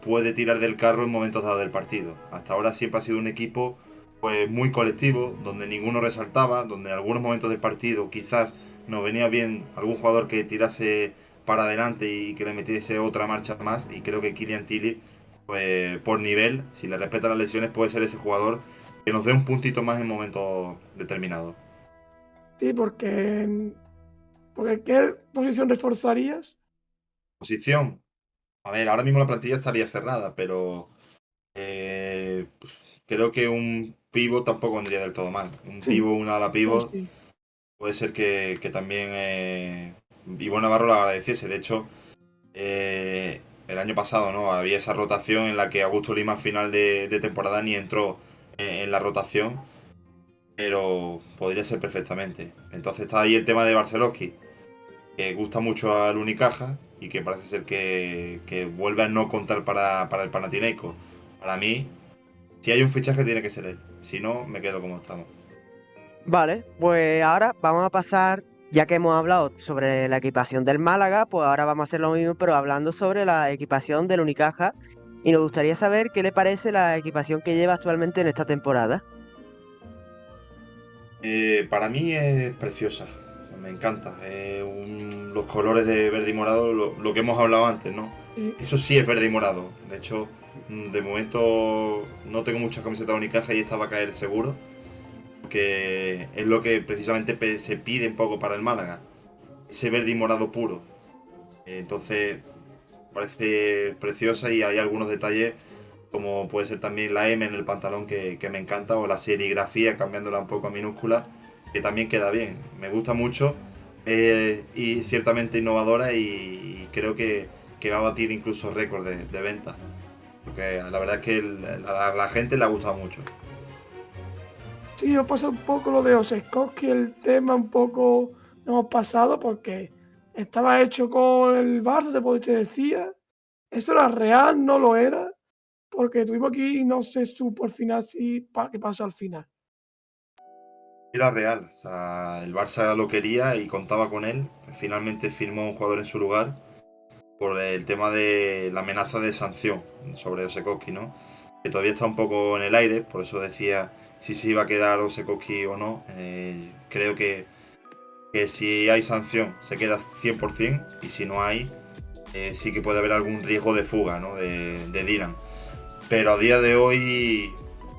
puede tirar del carro en momentos dados del partido. Hasta ahora siempre ha sido un equipo pues muy colectivo, donde ninguno resaltaba, donde en algunos momentos del partido quizás nos venía bien algún jugador que tirase para adelante y que le metiese otra marcha más. Y creo que Kylian Tilly, pues por nivel, si le respeta las lesiones, puede ser ese jugador que nos dé un puntito más en momentos determinados. Sí, porque ¿qué posición reforzarías? Posición. A ver, ahora mismo la plantilla estaría cerrada, pero creo que un pivot tampoco vendría del todo mal. Un Sí, pivot, una ala no, pivot, sí. puede ser que también Ivo Navarro lo agradeciese. De hecho, el año pasado, ¿no? Había esa rotación en la que Augusto Lima al final de temporada ni entró en la rotación, pero podría ser perfectamente. Entonces está ahí el tema de Barcelowski, que gusta mucho al Unicaja y que parece ser que vuelve a no contar para el Panathinaikos. Para mí, si hay un fichaje tiene que ser él. Si no, me quedo como estamos. Vale, pues ahora vamos a pasar, ya que hemos hablado sobre la equipación del Málaga, pues ahora vamos a hacer lo mismo, pero hablando sobre la equipación del Unicaja. Y nos gustaría saber qué le parece la equipación que lleva actualmente en esta temporada. Para mí es preciosa. O sea, me encanta. Los colores de verde y morado, lo que hemos hablado antes, ¿no? Sí. Eso sí es verde y morado. De hecho, de momento no tengo muchas camisetas de Unicaja y esta va a caer seguro. Que es lo que precisamente se pide un poco para el Málaga. Ese verde y morado puro. Entonces, parece preciosa y hay algunos detalles, como puede ser también la M en el pantalón que me encanta, o la serigrafía cambiándola un poco a minúscula, que también queda bien. Me gusta mucho y ciertamente innovadora y creo que va a batir incluso récord de venta. Porque la verdad es que a la gente le ha gustado mucho. Sí, nos pasa un poco lo de Oseskowski, el tema un poco nos hemos pasado porque estaba hecho con el Barça, se decía. Eso era real, no lo era, porque tuvimos aquí y no se supo al final qué pasó al final. Era real, o sea, el Barça lo quería y contaba con él. Finalmente firmó un jugador en su lugar por el tema de la amenaza de sanción sobre Osekowski, ¿no? Que todavía está un poco en el aire, por eso decía si se iba a quedar Osekowski o no. Creo que si hay sanción se queda 100% y si no hay, sí que puede haber algún riesgo de fuga, ¿no? De Dylan. Pero a día de hoy,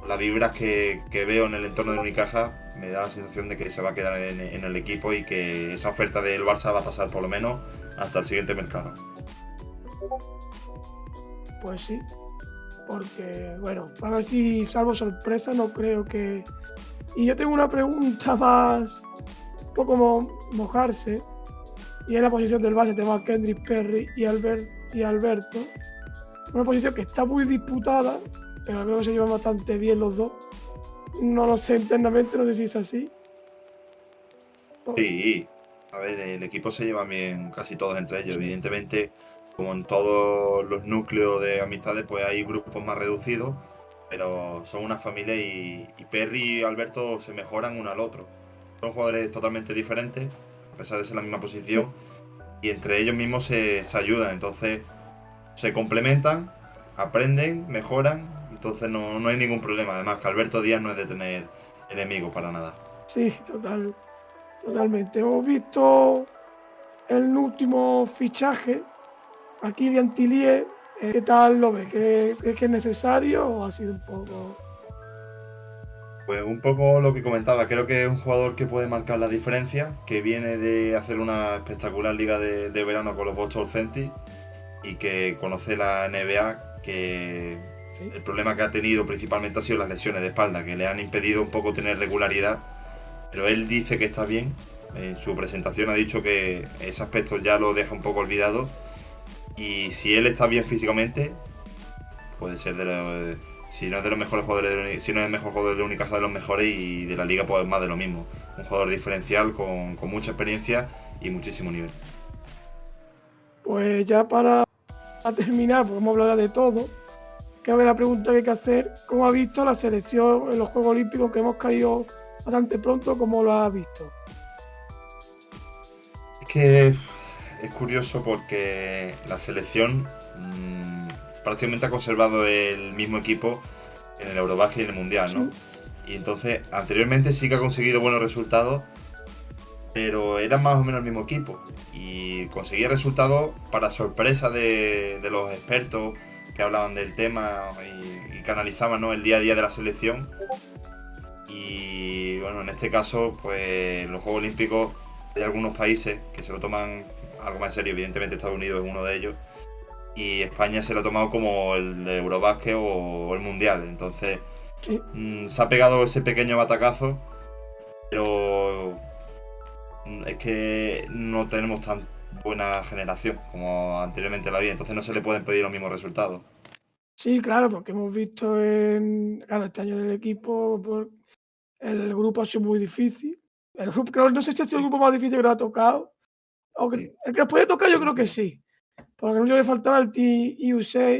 las vibras que veo en el entorno de Unicaja me da la sensación de que se va a quedar en el equipo y que esa oferta del Barça va a pasar por lo menos hasta el siguiente mercado. Pues sí, porque, bueno, a ver si salvo sorpresa, no creo que... Y yo tengo una pregunta más, un poco como mojarse, y es la posición del base, tenemos a Kendrick Perry y Alberto. Una posición que está muy disputada, pero creo que se llevan bastante bien los dos. No lo sé internamente, no sé si es así. Sí, a ver, el equipo se lleva bien casi todos entre ellos. Evidentemente, como en todos los núcleos de amistades, pues hay grupos más reducidos, pero son una familia y Perry y Alberto se mejoran uno al otro. Son jugadores totalmente diferentes, a pesar de ser la misma posición, y entre ellos mismos se ayudan, entonces se complementan, aprenden, mejoran, entonces no hay ningún problema. Además, que Alberto Díaz no es de tener enemigos para nada. Sí, totalmente. Hemos visto el último fichaje aquí de Antilie. ¿Qué tal lo ves? ¿Crees que es necesario o ha sido un poco...? Pues un poco lo que comentaba, creo que es un jugador que puede marcar la diferencia, que viene de hacer una espectacular liga de verano con los Boston Celtics y que conoce la NBA, que Sí, el problema que ha tenido principalmente ha sido las lesiones de espalda, que le han impedido un poco tener regularidad, pero él dice que está bien. En su presentación ha dicho que ese aspecto ya lo deja un poco olvidado y si él está bien físicamente, puede ser si no es de los mejores jugadores, si no es el mejor jugador de Unicaja, de los mejores y de la liga, pues más de lo mismo. Un jugador diferencial con mucha experiencia y muchísimo nivel. pues ya para terminar, pues hemos hablado de todo. que a ver, la pregunta que hay que hacer, ¿cómo ha visto la selección en los Juegos Olímpicos que hemos caído bastante pronto? ¿Cómo lo has visto? Es que es curioso porque la selección prácticamente ha conservado el mismo equipo en el Eurobasket y en el Mundial, ¿no? Sí. Y entonces, anteriormente sí que ha conseguido buenos resultados, pero era más o menos el mismo equipo. Y conseguía resultados para sorpresa de los expertos que hablaban del tema y que analizaban, ¿no?, el día a día de la selección. Y bueno, en este caso, pues los Juegos Olímpicos, hay algunos países que se lo toman algo más en serio, evidentemente Estados Unidos es uno de ellos, y España se lo ha tomado como el Eurobasket o el Mundial. Entonces Sí. se ha pegado ese pequeño batacazo, pero es que no tenemos tan buena generación como anteriormente la había, entonces no se le pueden pedir los mismos resultados. Sí, claro, porque hemos visto claro, este año en el equipo, el grupo ha sido muy difícil. El grupo, no sé si ha sido el Sí, grupo más difícil que nos ha tocado. Aunque sí, el que nos puede tocar yo sí, creo que sí. Porque lo único que faltaba el Team USA.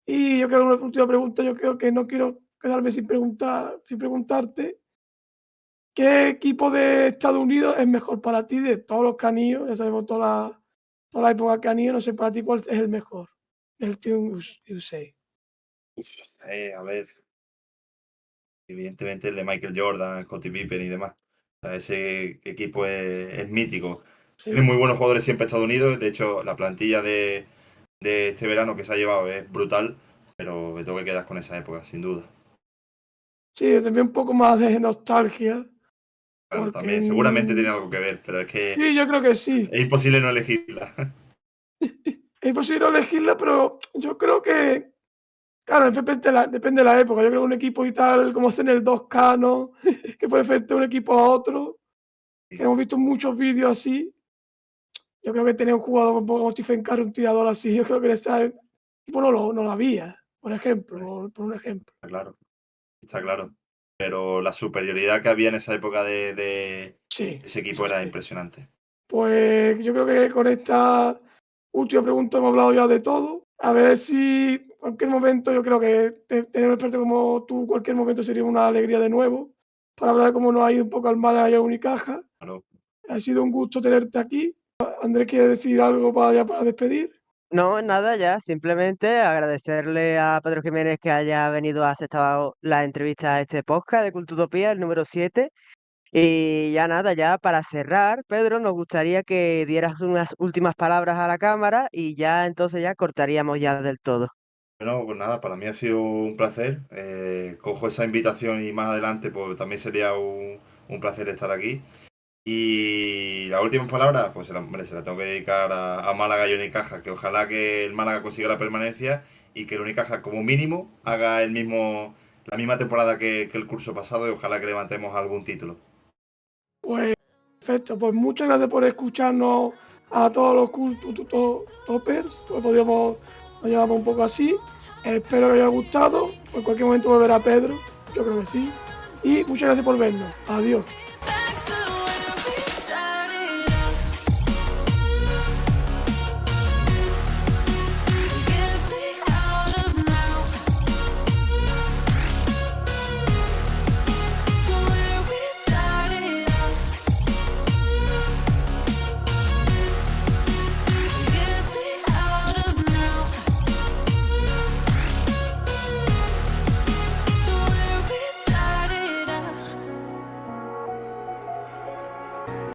Y yo creo que una última pregunta, yo creo que no quiero quedarme sin preguntarte, ¿qué equipo de Estados Unidos es mejor para ti de todos los que han ido? Ya sabemos toda la época que han ido, no sé para ti cuál es el mejor, el Team USA. A ver, evidentemente el de Michael Jordan, Scottie Pippen y demás. O sea, ese equipo es mítico. Tiene Sí, muy buenos jugadores siempre Estados Unidos. De hecho, la plantilla de este verano que se ha llevado es brutal. Pero me tengo que quedar con esa época, sin duda. sí, también un poco más de nostalgia, Claro, porque también seguramente tiene algo que ver, pero es que sí, yo creo que sí. es imposible no elegirla. Es imposible no elegirla, pero yo creo que, claro, depende de la época. Yo creo que un equipo y tal, como hacen el 2K, ¿no? Que puede afectar de un equipo a otro, que Sí, hemos visto muchos vídeos así. Yo creo que tener un jugador un poco como Stephen Curry, un tirador así, yo creo que en ese equipo no lo había, por ejemplo, hombre, por un ejemplo. está claro, está claro. Pero la superioridad que había en esa época de Sí, ese eso equipo era sí. impresionante. Pues yo creo que con esta última pregunta hemos hablado ya de todo. A ver si en cualquier momento, yo creo que tener un experto como tú, cualquier momento sería una alegría de nuevo, para hablar de cómo nos ha ido un poco al Málaga y a Unicaja. Claro. Ha sido un gusto tenerte aquí. Andrés, ¿quiere decir algo para despedir? No, nada, ya, simplemente agradecerle a Pedro Jiménez que haya venido a aceptar la entrevista a este podcast de Cultutopía, el número 7. Y ya nada, ya para cerrar, Pedro, nos gustaría que dieras unas últimas palabras a la cámara y ya entonces ya cortaríamos ya del todo. Bueno, pues nada, para mí ha sido un placer. Cojo esa invitación y más adelante pues también sería un placer estar aquí. Y la última palabra, pues hombre, se la tengo que dedicar a Málaga y Unicaja, que ojalá que el Málaga consiga la permanencia y que el Unicaja como mínimo haga la misma temporada que el curso pasado y ojalá que levantemos algún título. Pues perfecto, pues muchas gracias por escucharnos a todos los toppers, pues nos llevamos un poco así. Espero que os haya gustado. En cualquier momento volverá Pedro, yo creo que sí. Y muchas gracias por vernos. Adiós.